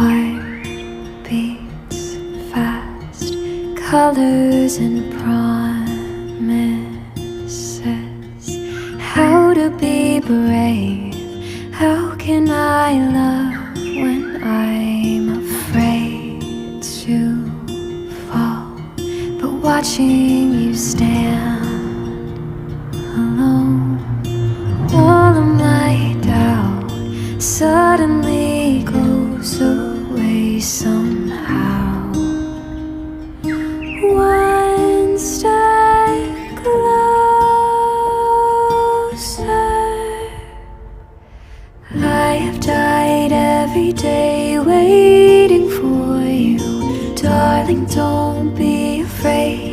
heart beats fast, colors and promises. How to be brave, how can I love when I'm afraid to fall? But watching you stand alone, all of my doubt suddenly goes away somehow. One step closer. I have died every day waiting for you. Darling, don't be afraid.